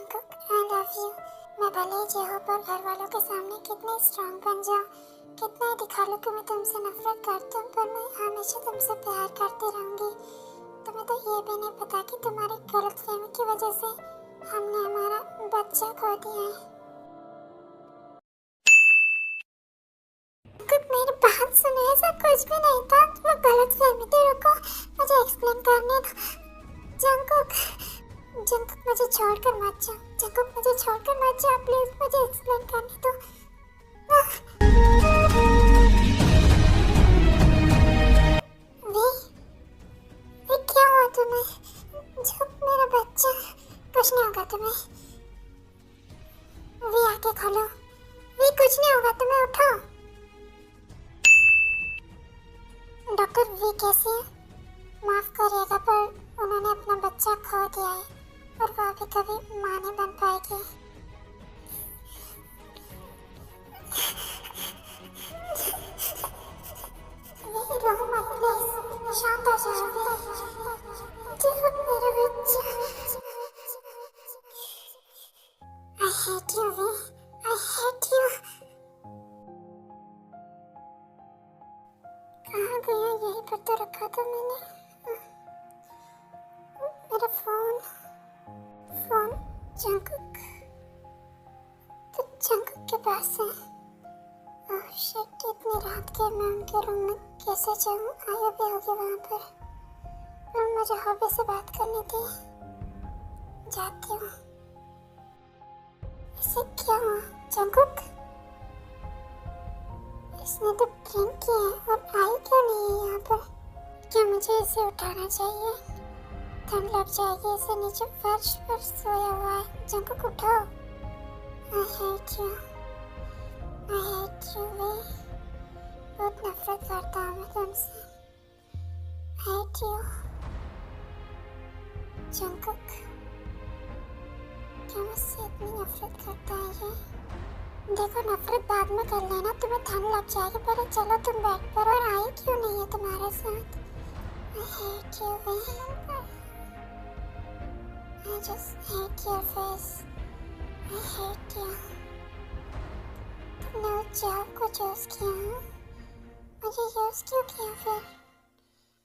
Jungkook, I love you. मैं भले ही जेहो पर घर वालों के सामने कितनी स्ट्रांग बन जाऊं, कितना ही दिखा लूं कि मैं तुमसे नफरत करती हूं, पर मैं हमेशा तुमसे प्यार करती रहूंगी। तुम्हें तो ये भी नहीं पता कि तुम्हारी गलतफहमी की वजह से हमने हमारा बच्चा खो दिया है। जंगकुक, मेरी बात सुनो, ऐसा कुछ भी नहीं था। वो गलतफहमी थी। रुको, मुझे एक्सप्लेन करने दो। जंगकुक, जंगकुक मुझे छोड़कर मत जाओ। जंगकुक मुझे छोड़कर मत जाओ, प्लीज मुझे एक्सप्लेन करने दो। वे क्या हुआ तुम्हें? जब मेरा बच्चा, कुछ नहीं होगा तुम्हें। वे आंखें खोलो। वे कुछ नहीं होगा तुम्हें, उठो। डॉक्टर, वे कैसे है? माफ करिएगा पर उन्होंने अपना बच्चा खो दिया है और वो अभी कभी मां नहीं बन पाएगी। रो मत प्लीज, शांत हो जाओ। देखो मेरा बच्चा। I hate you, way. I hate you। कहाँ गया? यहीं पर तो रखा था मैंने। मेरा फोन जंगकुक, तो जंगकुक के पास है। ओह शिट, इतनी रात के मैं उनके रूम में कैसे जाऊँ? आया भी होगी वहाँ पर मुझे हॉबी से बात करनी थी। जाती हूँ। इसे क्या हुआ? जंगकुक, इसने तो ड्रिंक किया है और आई क्यों नहीं है यहाँ पर? क्या मुझे इसे उठाना चाहिए? ठंड लग जाएगी। इसे नीचे फर्श पर सोया हुआ है। जंगकुक उठो। I hate you। I hate you वे। बहुत नफरत करता हूँ मैं तुमसे। I hate you। जंगकुक, क्यों मुझसे इतनी नफरत करता है ये? देखो, नफरत बाद में कर लेना, तुम्हें ठंड लग जाएगी। पहले चलो तुम बेड पर। और आई क्यों नहीं है तुम्हारे साथ? I hate you way. I just hate your face। I hate you। तुमने उस जॉब को चूज किया, हाँ? मुझे यूज क्यों किया फिर?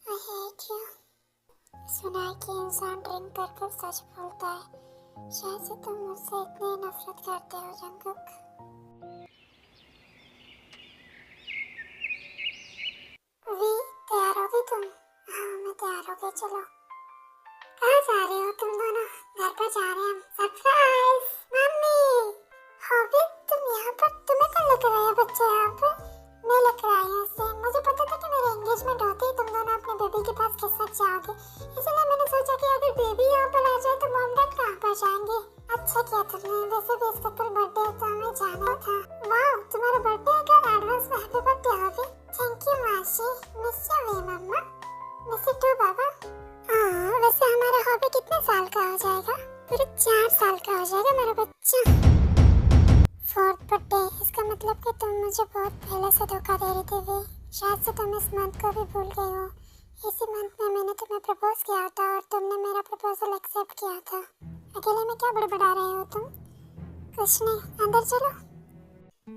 I hate you। सुना है कि इंसान ड्रिंक करके सच बोलता है। शायद से तुम मुझसे इतनी नफरत करते हो जंगकुक। वी, तैयार होगी तुम? हाँ, मैं तैयार हो गई। चलो। कहाँ जा रहे हो तुम दोनों? घर पर जा रहे हैं हम। Surprise mummy. हॉबी, तुम यहाँ पर? तुम्हें कौन लेकर आया बच्चा यहाँ पर? मैं लेकर आई हूँ इसे। मुझे पता था कि मेरी एंगेजमेंट होती है तुम दोनों अपने बेबी के पास खिसक जाओगे, इसलिए मैंने सोचा कि अगर बेबी यहाँ पर आ जाए तो मॉम डैड कहाँ पर जाएंगे। अच्छा किया तुमने। वैसे भी इसका कल बर्थडे है तो हमें जाना था। वाह, तुम्हारा बर्थडे है कल। एडवांस में हैप्पी बर्थडे हॉबी। थैंक यू मासी। मिस यू वे मम्मा। मिस यू टू बाबा। हाँ, वैसे हमारा हॉबी कितने साल का हो जाएगा? पूरे 4 साल का हो जाएगा मेरा बच्चा। 4th बर्थडे, इसका मतलब कि तुम मुझे बहुत पहले से धोखा दे रही थी वे। शायद से तुम इस मंथ को भी भूल गई हो। इसी मंथ में मैंने तुम्हें प्रपोज किया था और तुमने मेरा प्रपोजल एक्सेप्ट किया था। अकेले में क्या बड़बड़ा रहे हो तुम? कुछ नहीं, अंदर चलो।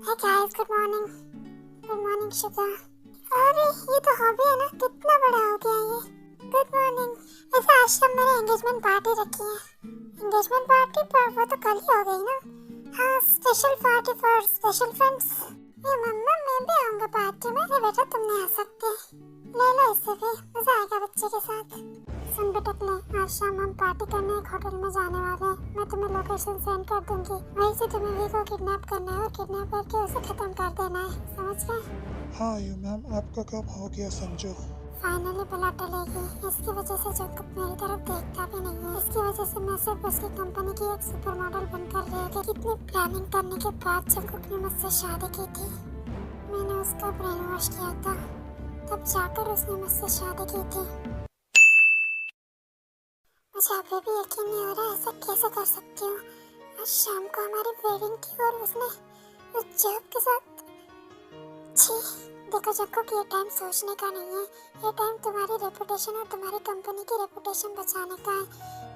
Hey guys, good morning. Good morning Shiva. अरे ये तो हॉबी है ना, कितना बड़ा हो गया ये। Good morning. वैसे आज शाम मैंने एंगेजमेंट पार्टी रखी है। एंगेजमेंट पार्टी पर वो तो कल ही हो गई ना। हाँ, special party for special friends. ये मम्मा, मैं भी आऊंगा पार्टी में। अरे बेटा, तुम नहीं आ सकते। ले लो इसे भी, मजा आएगा बच्चे के साथ। सुन बेटकले, आज शाम हम पार्टी करने एक होटल में जाने वाले हैं। मैं तुम्हें लोकेशन सेंड कर दूंगी। वहीं से तुम्हें वी को किडनैप करना है और किडनैप करके उसे खत्म कर देना है। समझ गए? हाँ यू मैम, आपका काम हो गया समझो। फाइनली बुला टलेगी। इसकी वजह से जंगकुक मेरी तरफ देखता भी नहीं है। इसकी वजह से मैं सिर्फ उसकी कंपनी की एक सुपर मॉडल बनकर रह गई। कितनी प्लानिंग करने के बाद जंगकुक ने मुझसे शादी की थी। मैंने उसका ब्रेन वॉश किया था, तब जाकर उसने मुझसे शादी की थी। मुझे अभी भी यकीन नहीं हो रहा, ऐसा कैसे कर सकती हूँ। आज शाम को हमारी वेडिंग थी और उसने उस जॉब के साथ। छी, देखो जक्को, ये टाइम सोचने का नहीं है। ये टाइम तुम्हारी रेपुटेशन और तुम्हारी कंपनी की रेपुटेशन बचाने का है।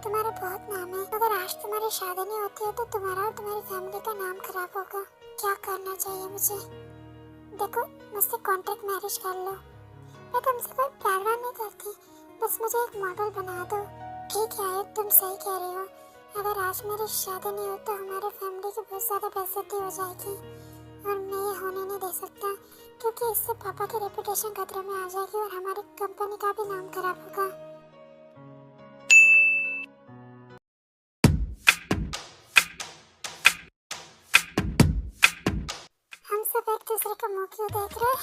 तुम्हारा बहुत नाम है। अगर आज तुम्हारी शादी नहीं होती है तो तुम्हारा और तुम्हारी फैमिली का नाम खराब होगा। क्या करना चाहिए मुझे? देखो, मुझसे कॉन्ट्रैक्ट मैरिज कर लो। मैं तुमसे कोई प्यार वार नहीं करती, बस मुझे एक मॉडल बना दो। ठीक है आयुब, तुम सही कह रही हो। अगर आज मेरी शादी नहीं हो तो हमारे फैमिली की बहुत ज़्यादा बेइज्जती हो जाएगी और मैं ये होने नहीं दे सकता, क्योंकि इससे पापा की रेपुटेशन खतरे में आ जाएगी और हमारी कंपनी का भी नाम खराब होगा। हम सब एक दूसरे को मुंह क्यों देख रहे?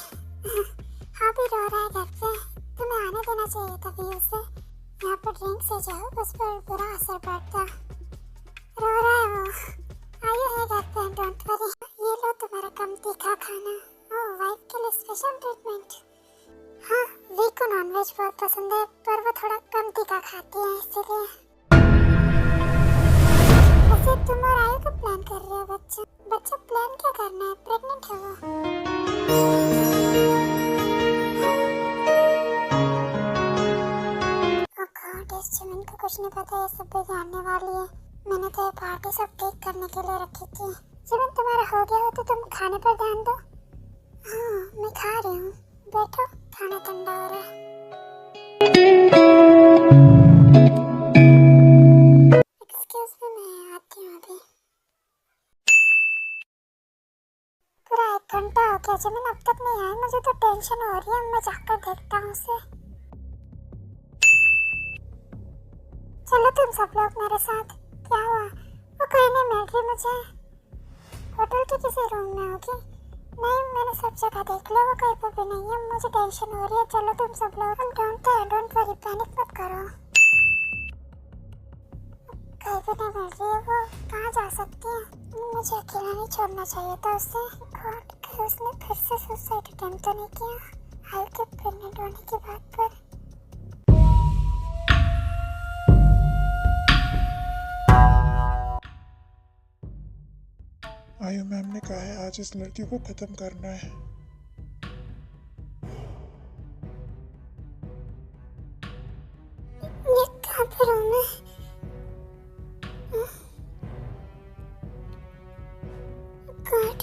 हाँ भी रो रहा है घर पे। तुम्हें आने देना चाहिए था व्यू से। यहाँ पर ड्रिंक से जाओ, उस पर बुरा असर पड़ता। रो रहा है वो। आयु है घर पे, डोंट वरी। ये लो तुम्हारा कम तीखा खाना। ओह, वाइफ के लिए स्पेशल ट्रीटमेंट। हाँ, वी को नॉनवेज बहुत पसंद है, पर वो थोड़ा कम तीखा खाती है, इसीलिए। वैसे तुम और आयु का प्लान कर रहे हो बच्चा? बच्चा प्लान क्या करना है? प्रेग्नेंट है वो। ओह गॉड, इस जिमिन को कुछ नहीं पता, ये सब भी जानने वाली है। मैंने तो ये पार्टी सब केक करने के लिए रखी थी। जिमिन, तुम्हारा हो गया हो तो तुम खाने पर ध्यान दो। हाँ, मैं खा रही हूँ। बैठो, खाना ठंडा हो रहा है। एक्सक्यूज मी, मैं आती हूँ अभी। पूरा 1 घंटा हो गया, जिमिन अब तक नहीं आया। मुझे तो टेंशन हो रही है, मैं जाकर देखता हूँ उसे। चलो तुम सब लोग मेरे साथ। क्या हुआ? वो कहीं नहीं मिल रही मुझे। होटल के किसी रूम में होगी। नहीं, मैंने सब जगह देख लिया, वो कहीं पर भी नहीं है। मुझे टेंशन हो रही है। चलो तुम सब लोग। डोंट वरी, पैनिक मत करो। कहीं भी नहीं मिल रही है वो। कहाँ जा सकती है? मुझे अकेला नहीं छोड़ना चाहिए था उसे। गॉड, कहीं उसने फिर से सुसाइड अटेम्प्ट तो नहीं किया आयु के प्रेग्नेंट होने की बात पर? आयु मैम ने कहा है आज इस लड़की को खत्म करना है। ये कहाँ पर हूँ मैं? गॉड,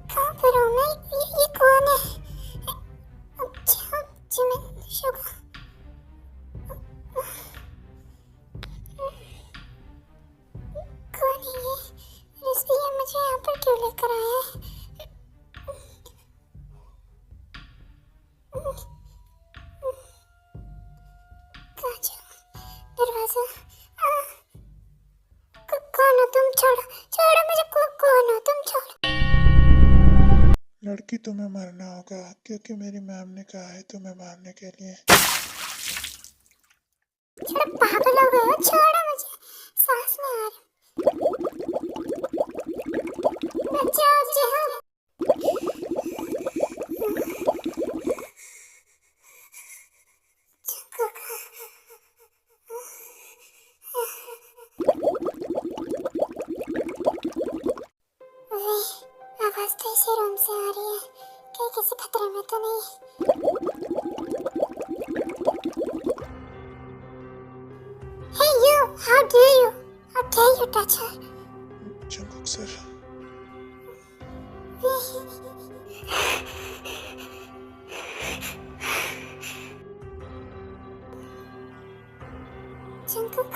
कहाँ पर हूँ मैं? ये कौन है? अच्छा, जिमिन, शुगर। कौन है ये? रिजवी, ये मुझे यहाँ पर क्यों लेकर आया है? कहाँ जाऊँ? दरवाजा। कौन हो तुम? छोड़ो छोड़ो मुझे। कौन हो तुम? छोड़ो। लड़की, तुम्हें मरना होगा क्योंकि मेरी मैम ने कहा है तुम्हें मारने के लिए। छोड़ो, पागल हो गए हो? छोड़ो मुझे, सांस नहीं आ रही। बचाओ मुझे। वे, आवाज तो इसी रूम से आ रही है। कहीं किसी खतरे में तो नहीं? Hey you, how dare you touch her? Jungkook sir, Jungkook,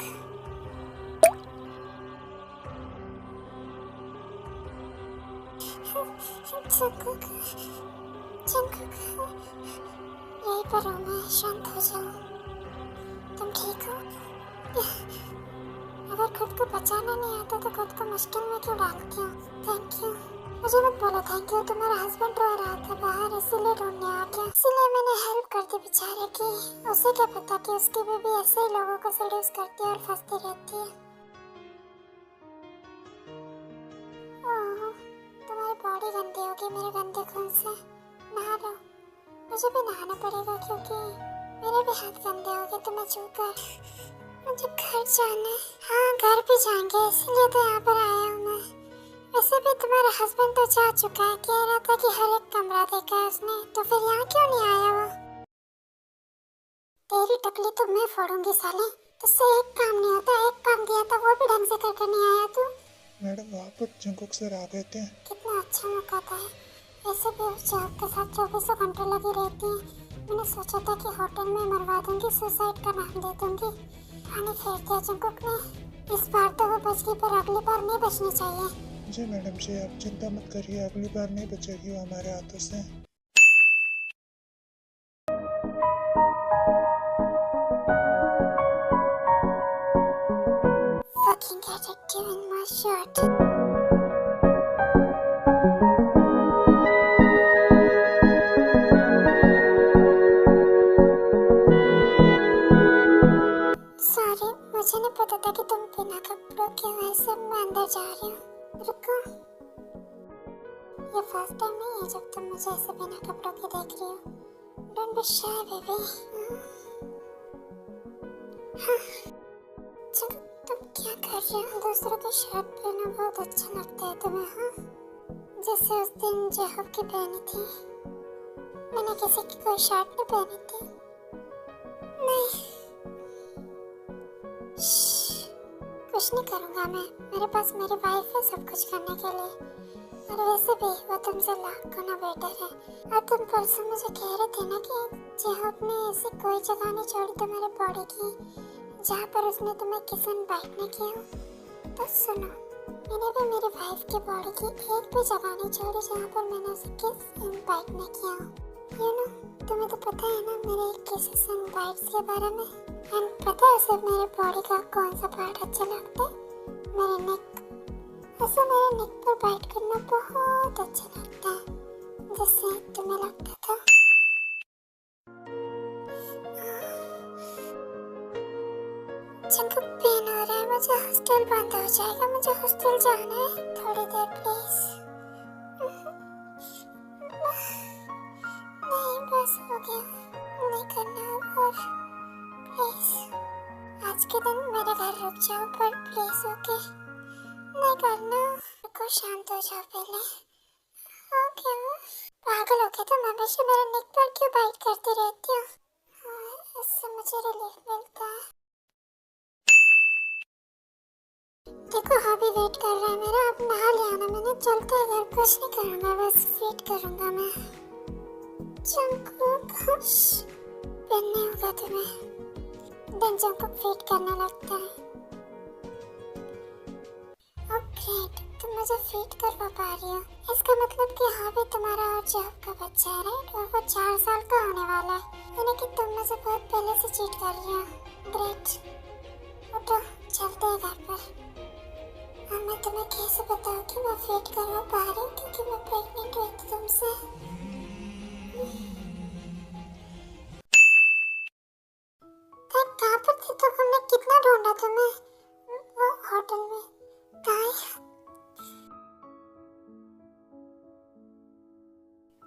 Jungkook, Jungkook, यहीं पर हूँ मैं। शांत हो जाओ। तुम ठीक हो? अगर खुद को बचाना नहीं आता तो खुद को मुश्किल में क्यों डालती हो? Thank you. मुझे मत बोलो थैंक यू। तुम्हारा हस्बैंड रो रहा था बाहर, इसीलिए ढूंढने आ गया। इसीलिए मैंने हेल्प कर दी बेचारे की। उसे क्या पता कि उसकी बीवी ऐसे ही लोगों को सेड्यूस करती है और फंसती रहती है। ओह, तुम्हारी बॉडी गंदी होगी मेरे गंदे खून से। नहा लो। मुझे भी नहाना पड़ेगा क्योंकि मेरे भी हाथ गंदे हो गए तुम्हें छूकर। मुझे घर जाना है। हाँ घर भी जाएंगे, इसलिए तो यहाँ पर आया हूँ मैं। वैसे भी तुम्हारा हस्बैंड तो जा चुका है, कह रहा था कि हर एक कमरा देखा है उसने, तो फिर यहाँ क्यों नहीं आया वो? तेरी टकली तो मैं फोड़ूंगी साले। तुझसे एक काम नहीं होता, एक काम दिया था वो भी ढंग से करके नहीं आया तू। मैडम वहाँ पर जंकुक सर आ गए थे। कितना अच्छा मौका था। वैसे भी उस जॉब के साथ 24 घंटे लगी रहती है। मैंने सोचा था कि होटल में मरवा दूंगी, सुसाइड का नाम दे दूंगी। पानी फेर दिया जंकुक ने। इस बार तो वो बच गई, पर अगली बार नहीं बचनी चाहिए। जी मैडम जी, आप चिंता मत करिए, अगली बार नहीं बचेगी वो हमारे हाथों से। Fucking detective in my shirt. Sorry, मुझे नहीं पता था कि तुम बिना कपड़ों के वैसे मैं अंदर जा रही हूँ। रुको, ये फर्स्ट टाइम नहीं है जब तुम मुझे ऐसे बिना कपड़ों के देख रही हो। Don't be shy baby. चलो, तुम क्या कर रहे हो? दूसरों की शर्ट पहनना बहुत अच्छा लगता है तुम्हें, हाँ? जैसे उस दिन जेहब की पहनी थी। मैंने किसी की कोई शर्ट नहीं पहनी थी। नहीं, कुछ नहीं करूँगा मैं। मेरे पास मेरी वाइफ है सब कुछ करने के लिए। और वैसे भी वो तुमसे लाख गुना बेटर है। और तुम परसों मुझे कह रहे थे ना कि जेहब ने ऐसी कोई जगह नहीं छोड़ी तुम्हारे बॉडी की जहाँ पर उसने तुम्हें किस एंड बाइट नहीं किया। तो सुनो, मैंने भी मेरी वाइफ की बॉडी की एक भी जगह नहीं छोड़ी जहाँ पर मैंने उसे किस एंड बाइट नहीं किया। यू नो, तुम्हें तो पता है ना मेरे किसेस एंड बाइट्स के बारे में। एंड पता है उसे मेरे बॉडी का कौन सा पार्ट अच्छा लगता है? मेरे नेक। ऐसे मेरे नेक पर बाइट करना बहुत अच्छा लगता है, जैसे तुम्हें लगता था। जंकुक पेन हो रहा है, मुझे हॉस्टल बंद हो जाएगा। मुझे हॉस्टल जाना है, थोड़ी देर प्लीज। नहीं बस हो गया, नहीं करना और प्लीज आज के दिन मेरे घर रुक जाओ, पर प्लीज ओके नहीं करना। रुको, शांत हो जाओ पहले। ओके, पागल हो गया तुम हमेशा मेरे नेक पर क्यों बाइट करती रहती हो? इससे मुझे रिलीफ मिलता है। देखो अभी वेट कर रहा है मेरा, अब नहा लिया ना मैंने, चलते हैं घर। कुछ नहीं करूँगा, बस वेट करूँगा मैं। जंकुक पहनने होगा तुम्हें। देन जंकुक वेट करने लगता है। ओह ग्रेट, तुम मुझे फीड करवा पा रही हो। इसका मतलब कि हाँ भी तुम्हारा और जॉब का बच्चा है, राइट? और वो 4 साल का होने वाला है, यानी कि तुम मुझे बहुत पहले से चीट कर रही हो। ग्रेट, उठो चलते हैं घर पर। हाँ, मैं तुम्हें कैसे बताऊँ कि मैं फीड करवा पा रही हूँ, क्योंकि मैं प्रेग्नेंट हुई थी तुमसे। कहाँ पर थी तो हमने कितना ढूंढा तुम्हें वो होटल में।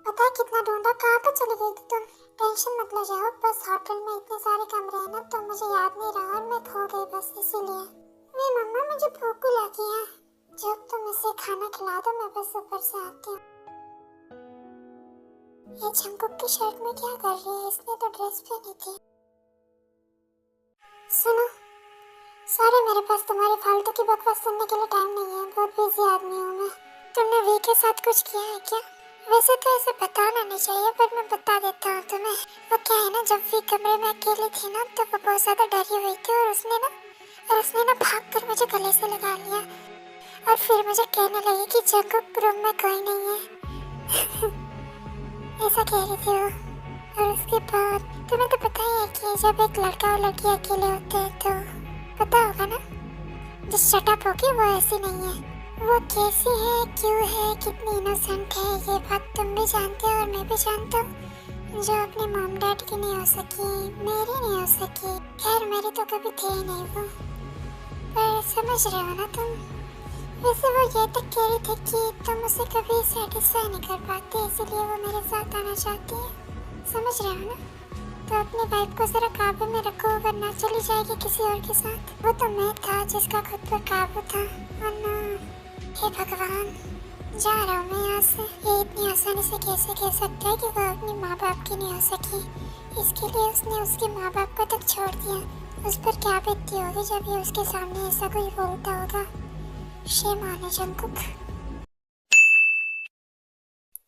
पता है कितना ढूंढा, कहाँ पर चली गई थी तुम? टेंशन मत लो जाओ, बस होटल में इतने सारे कमरे हैं ना, तो मुझे याद नहीं रहा और मैं खो गई बस इसीलिए। वे मम्मा, मुझे भूख लगी है। जब तुम इसे खाना खिला दो, मैं बस ऊपर से आती हूँ। ये जंकुक की शर्ट में क्या कर रही है? इसने तो ड्रेस पहनी थी। सुनो, सॉरी मेरे पास तुम्हारी फालतू की बकवास सुनने के लिए टाइम नहीं है, बहुत बिजी आदमी हूँ मैं। तुमने वी के साथ कुछ किया है क्या? वैसे तो ऐसे बताना नहीं चाहिए, पर मैं बता देता हूँ तुम्हें। वो क्या है ना, जब वी कमरे में अकेली थी ना, तो वो बहुत ज़्यादा डरी हुई थी और उसने ना भाग कर मुझे गले से लगा लिया और फिर मुझे कहने लगी कि जंकुक रूम में कोई नहीं है। ऐसा कह रही थी वो। और उसके बाद तुम्हें तो पता ही है कि जब एक लड़का और लड़की अकेले होते हैं तो पता होगा ना, जो शटअप होगी वो ऐसी नहीं है। वो कैसी है, क्यों है, कितनी इनोसेंट है, ये बात तुम भी जानते हो और मैं भी जानता हूँ। जो अपने मॉम डैड की नहीं हो सकी, मेरी नहीं हो सकी। खैर मेरी तो कभी थे ही नहीं वो, पर समझ रहे हो ना तुम। वैसे वो ये तक कह रही थी कि तुम उसे कभी सेटिस्फाई नहीं कर पाते, इसलिए वो मेरे साथ आना चाहती है। समझ रहे हो ना? तो अपनी वाइफ को जरा काबू में रखो, वरना चली जाएगी किसी और के साथ। वो तो मैं था जिसका खुद पर काबू था, वरना हे भगवान, जा रहा हूँ मैं यहाँ से। ये इतनी आसानी से कैसे कह सकता है कि वो अपनी माँ बाप की नहीं हो सकी? इसके लिए उसने उसके माँ बाप को तक छोड़ दिया। उस पर क्या बीतती होगी जब ये उसके सामने ऐसा कोई बोलता होगा। Shame on you Jungkook.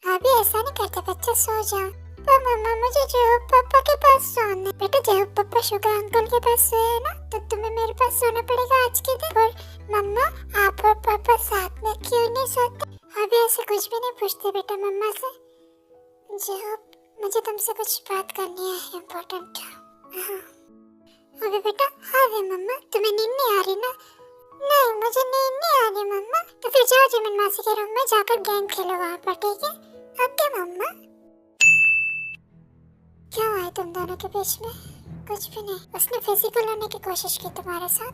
अभी ऐसा नहीं करते बच्चे, सो जाओ। पर मम्मा, मुझे जेहूब पापा के पास सोना है। बेटा, जेहूब पापा शुगर अंकल के पास सोए है ना, तो तुम्हें मेरे पास सोना पड़ेगा आज के दिन। और मम्मा, आप और पापा साथ में क्यों नहीं सोते? अभी ऐसे कुछ भी नहीं पूछते बेटा मम्मा से। जेहूब, मुझे तुमसे कुछ बात करनी है, इम्पोर्टेंट। हाँ अभी बेटा। हाँ वे मम्मा, तुम्हें नींद नहीं आ रही ना? नहीं, मुझे नींद नहीं आ रही मम्मा। तो फिर जाओ जिमिन मासी के रूम में जाकर गेम खेलो वहाँ पर, ठीक है? ओके मम्मा। क्या हुआ है तुम दोनों के बीच में? कुछ भी नहीं। उसने फिजिकल होने की कोशिश की तुम्हारे साथ?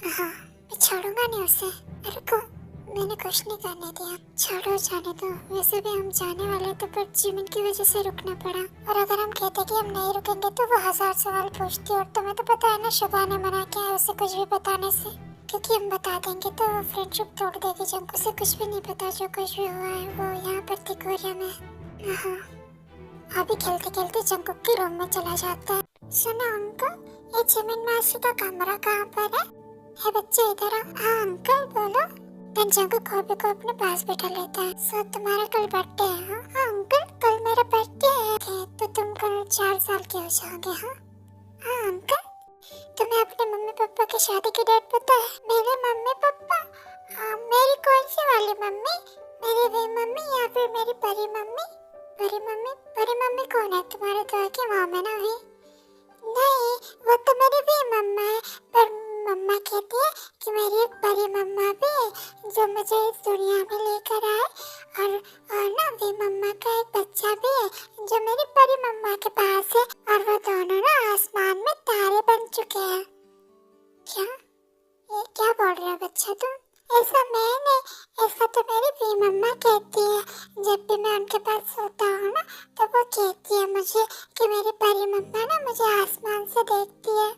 हाँ, मैं छोड़ूंगा नहीं उसे। रुको, मैंने कुछ नहीं करने दिया। छोड़ो, जाने दो। वैसे भी हम जाने वाले थे, पर जिमिन की वजह से रुकना पड़ा। और अगर हम कहते कि हम नहीं रुकेंगे तो वो 1000 सवाल पूछती। और तुम्हें तो पता है ना, शुभा ने मना किया है उसे कुछ भी बताने से, क्योंकि हम बता देंगे तो वो फ्रेंडशिप तोड़ देगी। जंकु से कुछ भी नहीं पता जो कुछ भी हुआ है। वो यहाँ पर थी कोरिया में। हाँ, अभी खेलते खेलते जंकुक के रूम में चला जाता है। सुनो अंकल, ये जिमिन मासी का कमरा कहाँ पर है? हे बच्चे इधर आओ। हाँ अंकल, बोलो। देन जंकुक हॉबी को अपने पास बैठा लेता है। सो तुम्हारा कल बर्थडे है? हाँ अंकल, कल मेरा बर्थडे है। तो तुम कल 4 साल के हो जाओगे। हाँ अंकल। तुम्हें अपने मम्मी पापा की शादी की डेट पता है? मेरे मम्मी पापा? मेरी कौन सी वाली मम्मी? मेरी वे मम्मी या फिर मेरी परी मम्मी? परी मम्मी? परी मम्मी कौन है? तुम्हारे तो की मॉम है ना वी? नहीं, वो तो मेरी वी मम्मा है। पर मम्मा कहती है कि मेरी एक परी मम्मा भी है जो मुझे इस दुनिया में लेकर आए। और ना वी मम्मा का एक बच्चा भी है जो मेरी परी मम्मा के पास है। और वो दोनों ना आसमान में तारे बन चुके हैं। क्या? ये क्या बोल रहे हो बच्चा तुम? ऐसा मैं नहीं, ऐसा तो मेरी वी मम्मा कहती है। जब भी मैं उनके पास सोता हूँ ना, तो वो कहती है मुझे कि मेरी परी मम्मा ना मुझे आसमान से देखती है।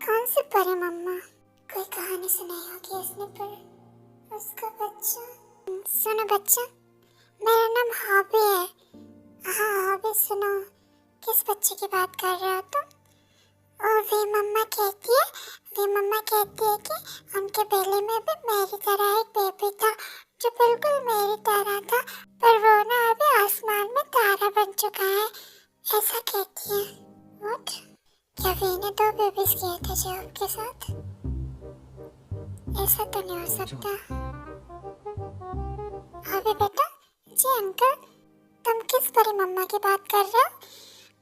कौन सी परी मम्मा? कोई कहानी सुनाई होगी इसने, पर उसका बच्चा। सुनो बच्चा, मेरा नाम हॉबी है। हाँ हॉबी, सुनो। किस बच्चे की बात कर रहे हो तुम? और वी मम्मा कहती है कि उनके बेले में भी मेरी तरह एक बेबी था जो बिल्कुल मेरी तरह था, पर वो ना अभी आसमान में तारा बन चुका है, ऐसा कहती है। व्हाट? क्या वी ने 2 बेबीज किए थे जेहूब के साथ? ऐसा तो नहीं हो सकता। अभी बेटा। जी अंकल, तुम किस परी मम्मा की बात कर रहे हो?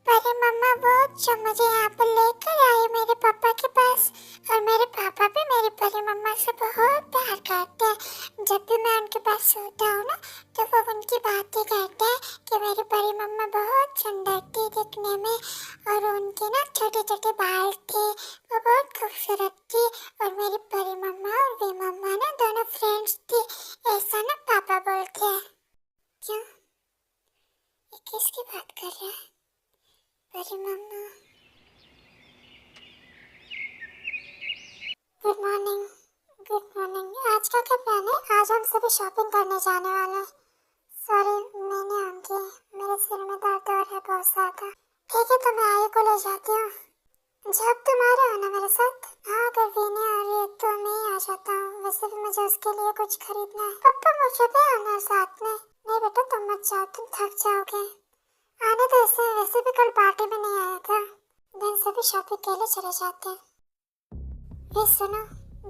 परी मम्मा वो जो मुझे यहाँ पर लेकर आई मेरे पापा के पास। और मेरे पापा भी मेरी परी मम्मा से बहुत प्यार करते हैं। जब भी मैं उनके पास सोता हूँ ना, तो वो उनकी बातें करते हैं कि मेरी परी मम्मा बहुत सुंदर थी दिखने में। और उनके ना छोटे छोटे बाल थे, वो बहुत खूबसूरत थी। और मेरी परी मम्मा और वी मम्मा ना दोनों फ्रेंड्स थी, ऐसा ना पापा बोलते हैं। क्यों? ये किसकी बात कर रहे हैं? परी मम्मा। Good morning. Good morning. आज का क्या प्लान है? आज हम सभी शॉपिंग करने जाने वाले हैं। सॉरी, मैं नहीं आऊँगी, मेरे सिर में दर्द हो रहा है बहुत ज़्यादा। ठीक है, तो मैं आयु को ले जाती हूँ। जब तुम आ रहे हो ना मेरे साथ? हाँ, अगर वी नहीं आ रही है तो मैं ही आ जाता हूँ। वैसे भी मुझे उसके लिए कुछ खरीदना है। पापा मुझे भी आना है साथ में। नहीं बेटा, तुम मत जाओ, तुम थक जाओगे। आने तो ऐसे वैसे भी कल पार्टी में नहीं आया था। दिन सभी शॉपिंग के लिए चले जाते हैं। ये सुनो,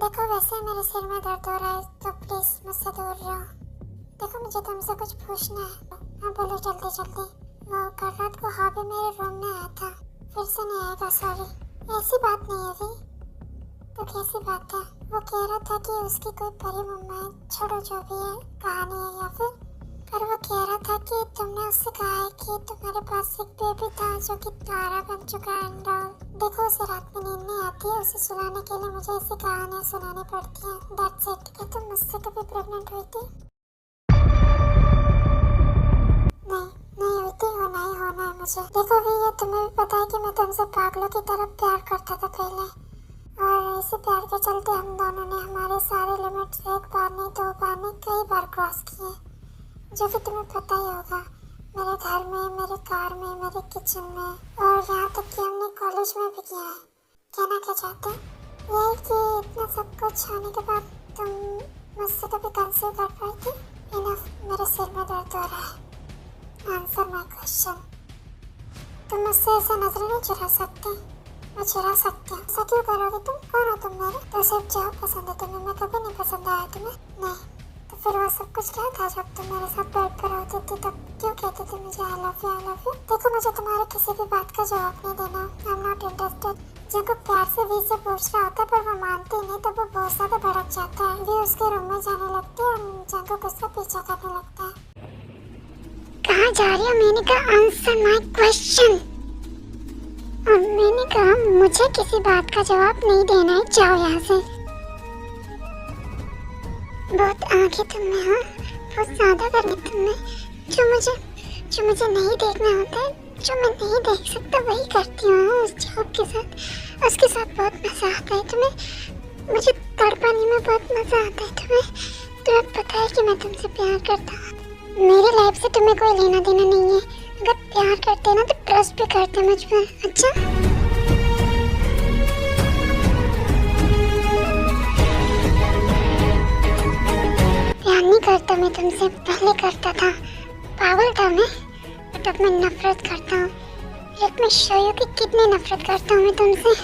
देखो वैसे मेरे सिर में दर्द हो रहा है, तो प्लीज मुझसे दूर रहो। देखो मुझे तुमसे कुछ पूछना है। हाँ बोलो जल्दी जल्दी। वो कल रात को हॉबी मेरे रूम में आया था, फिर से नहीं आएगा। सॉरी, ऐसी बात नहीं है भी। तो कैसी बात है? वो कह रहा था कि उसकी कोई परी मम्मा है, छोड़ो जो भी है कहानी है या फिर। पर वो कह रहा था कि तुमने उससे कहा है कि तुम्हारे पास एक बेबी था जो कि तारा बन चुका है। देखो उसे रात में नींद नहीं आती है, उसे सुलाने के लिए मुझे ऐसी कहानियाँ सुनानी पड़ती हैं। That's it. क्या तुम मुझसे कभी प्रेग्नेंट हुई थी? नहीं, नहीं हुई थी और नहीं होना है मुझे। देखो भी, ये तुम्हें भी पता है कि मैं तुमसे पागलों की तरह प्यार करता था पहले, और इसी प्यार के चलते हम दोनों ने हमारे सारे लिमिट्स एक बार नहीं, दो बार नहीं, कई बार क्रॉस किए, जो कि तुम्हें पता ही होगा। मेरे घर में, मेरे कार में, मेरे किचन में, और यहाँ तक कि हमने कॉलेज में भी किया है। कहना क्या चाहते हैं यही कि इतना सब कुछ होने के बाद तुम मुझसे कभी कंसीव कर पाई थी? इनफ, मेरे सिर में दर्द हो रहा है। Answer my question. तुम मुझसे ऐसा नजर नहीं चुरा सकते। मैं चुरा सकती हूँ। ऐसा क्यों करोगे तुम? कौन हो तुम मेरे? तो सिर्फ जॉब पसंद है तुम्हें, मैं कभी नहीं पसंद आया तुम्हें? नहीं। तो फिर वो सब कुछ क्या था जब तुम मेरे साथ बेड पर होती थी? तब क्यों कहती थी मुझे I love you, I love you? देखो, मुझे तुम्हारे किसी भी बात का जवाब नहीं देना। I am not interested. जिनको प्यार से वी से पूछ रहा होता है पर वो मानते नहीं, तो वो बहुत ज्यादा भड़क जाता है। वी उसके रूम में जाने लगती है और जंकुक उसका पीछा करने लगता है। कहाँ जा रही हो? मैंने कहा आंसर माय क्वेश्चन। और मैंने कहा मुझे किसी बात का जवाब नहीं देना है, जाओ यहाँ से। बहुत आगे तुमने, हाँ, बहुत ज्यादा करनी तुमने। जो मुझे नहीं देखना होता है, जो मैं नहीं देख सकता वही करती हूँ उस जॉब के साथ। उसके साथ बहुत मजा आता है तुम्हें। मुझे तड़पाने में बहुत मजा आता है तुम्हें पता है कि मैं तुमसे प्यार करता हूँ। मेरी लाइफ से तुम्हें कोई लेना देना नहीं है। अगर प्यार करते ना तो ट्रस्ट भी करते मुझ पर। अच्छा, प्यार नहीं करता मैं तुमसे, पहले करता था। पागल था मैं, बट अब मैं नफरत करता हूँ। लेट मी शो यू कि कितनी नफरत करता हूँ मैं तुमसे।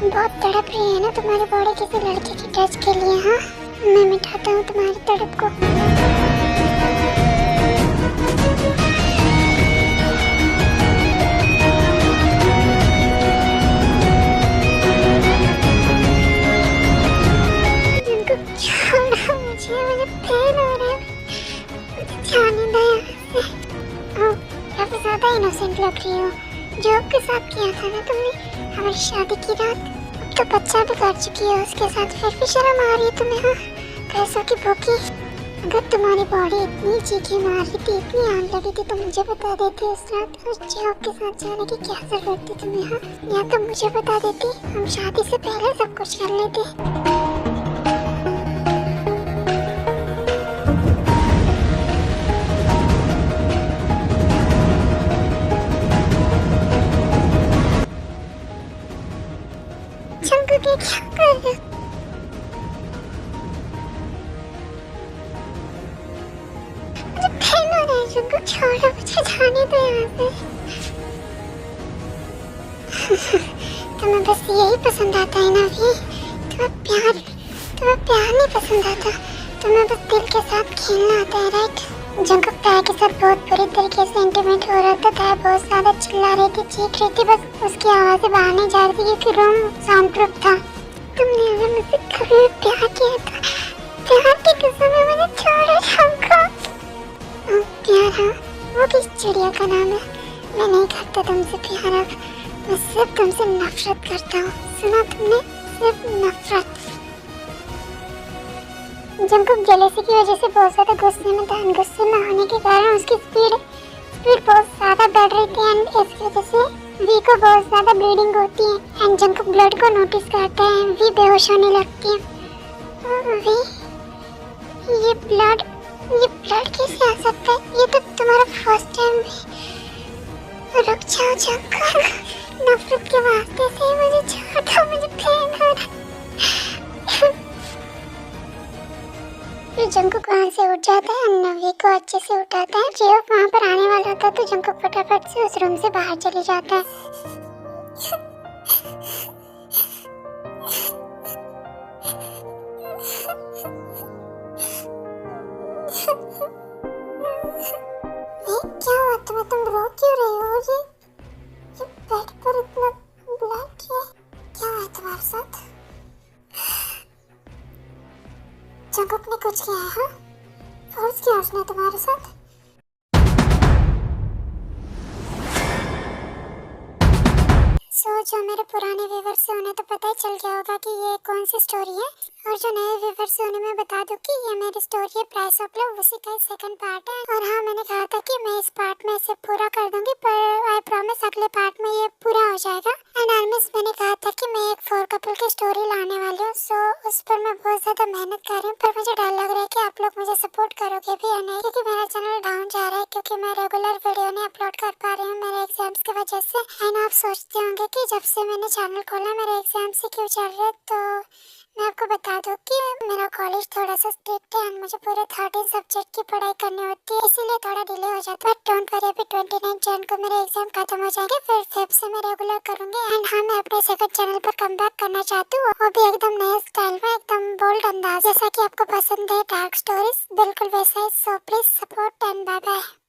बहुत तड़प रही है ना तुम्हारी बॉडी किसी लड़के की टच के लिए? हाँ, मैं मिटाता हूँ तुम्हारी तड़प को। मुझे पेन हो रहा है, मुझे जाने दो यहाँ से। काफी ज्यादा इनोसेंट लग रही हो। जॉब के साथ किया था ना तुमने हमारी शादी की रात, तो बच्चा भी कर चुकी है उसके साथ, फिर भी शर्म आ रही है तुम्हें? हाँ, पैसों की भूखी। अगर तुम्हारी बॉडी इतनी चीखी मार रही थी, इतनी आग लगी थी, तो मुझे बता देती उस रात उस जॉब के साथ जाने की क्या जरूरत थी तुम्हें? हाँ, या तो मुझे बता देती, हम शादी से पहले सब कुछ कर लेते। जंकुक, क्या कर रहे हो? मुझे पेन हो रहा है जंकुक, छोड़ो मुझे, जाने दो यहाँ से। तुम्हें बस यही पसंद आता है ना भी? तुम्हें प्यार नहीं पसंद आता, तुम्हें बस दिल के साथ खेलना आता है, राइट? जंकुक प्यार के साथ बहुत बुरी तरीके से इंटीमेट हो रहा था, बहुत ज्यादा चिल्ला रही थी, चीख रही थी, बस उसकी आवाज़ें बाहर नहीं जा रही थी क्योंकि रूम साउंड प्रूफ था। तुमने अगर मुझसे कभी भी प्यार किया था, प्यार की कसम है, मुझे छोड़ो जंकुक। प्यार, हाँ, वो किस चिड़िया का नाम है? मैं नहीं करता तुमसे प्यार अब, मैं सिर्फ तुमसे नफरत करता हूँ। सुना तुमने? सिर्फ नफरत। जंकुक जेलेसी की वजह से बहुत ज़्यादा गुस्से में था। गुस्से में होने के कारण उसकी स्पीड बहुत ज़्यादा बढ़ रही थी, एंड इस वजह से वी को बहुत ज़्यादा ब्लीडिंग होती है, एंड जंकुक ब्लड को नोटिस करता है, वी बेहोश होने लगती है। वी, ये ब्लड कैसे आ सकता है? ये तो तुम्हारा फर्स्ट टाइम है। रुक जाओ जंकुक, नफरत के वास्ते से मुझे छोड़ दो, मुझे पेन हो रहा है। फिर जंकुक वहाँ से उठ जाता है, नवी को अच्छे से उठाता है। जियोफ वहाँ पर आने वाला था तो जंकुक फटाफट से उस रूम से बाहर चले जाता है। तुम रो क्यों रही हो? ये बेड पर इतना ब्लैक क्या है तुम्हारे साथ? जंगकुक ने कुछ किया है? हाँ, फोर्स किया उसने तुम्हारे साथ? जो मेरे पुराने व्यूवर्स से उन्हें तो पता ही चल गया होगा कि ये कौन सी स्टोरी है, और जो नए व्यूवर्स से उन्हें मैं बता दूं कि ये मेरी स्टोरी है प्राइस ऑफ लव, उसी का सेकंड पार्ट है। और हाँ, मैंने कहा था कि मैं इस पार्ट में इसे पूरा कर दूंगी, पर आई प्रॉमिस अगले पार्ट में ये पूरा हो जाएगा। एंड ऑलमोस्ट मैंने कहा था कि मैं एक 4 कपल की स्टोरी लाने वाली हूँ, सो उस पर मैं बहुत ज्यादा मेहनत कर रही हूँ, पर मुझे डर लग रहा है कि आप लोग मुझे सपोर्ट करोगे भी या नहीं, क्योंकि मेरा चैनल डाउन जा रहा है, क्योंकि मैं रेगुलर वीडियो नहीं अपलोड कर पा रही हूँ मेरे एग्जाम्स की वजह से। एंड आप सोचते होंगे कि जब से मैंने चैनल खोला मेरे एग्जाम से क्यों चल रहे, तो मैं आपको बता दूं कि मेरा कॉलेज थोड़ा सा स्ट्रिक्ट है एंड मुझे पूरे 13 सब्जेक्ट की पढ़ाई करनी होती है, इसीलिए थोड़ा डिले हो जाता है। बट डोंट वरी, अभी 29 जन को मेरे एग्जाम खत्म हो जाएंगे, फिर फेब से मैं रेगुलर करूंगी। एंड हाँ, मैं अपने सेकंड चैनल पर कम बैक करना चाहती हूँ, वो भी एकदम नए स्टाइल में, एकदम बोल्ड अंदाज, जैसा कि आपको पसंद है डार्क स्टोरीज, बिल्कुल वैसा ही। So please support and bye bye.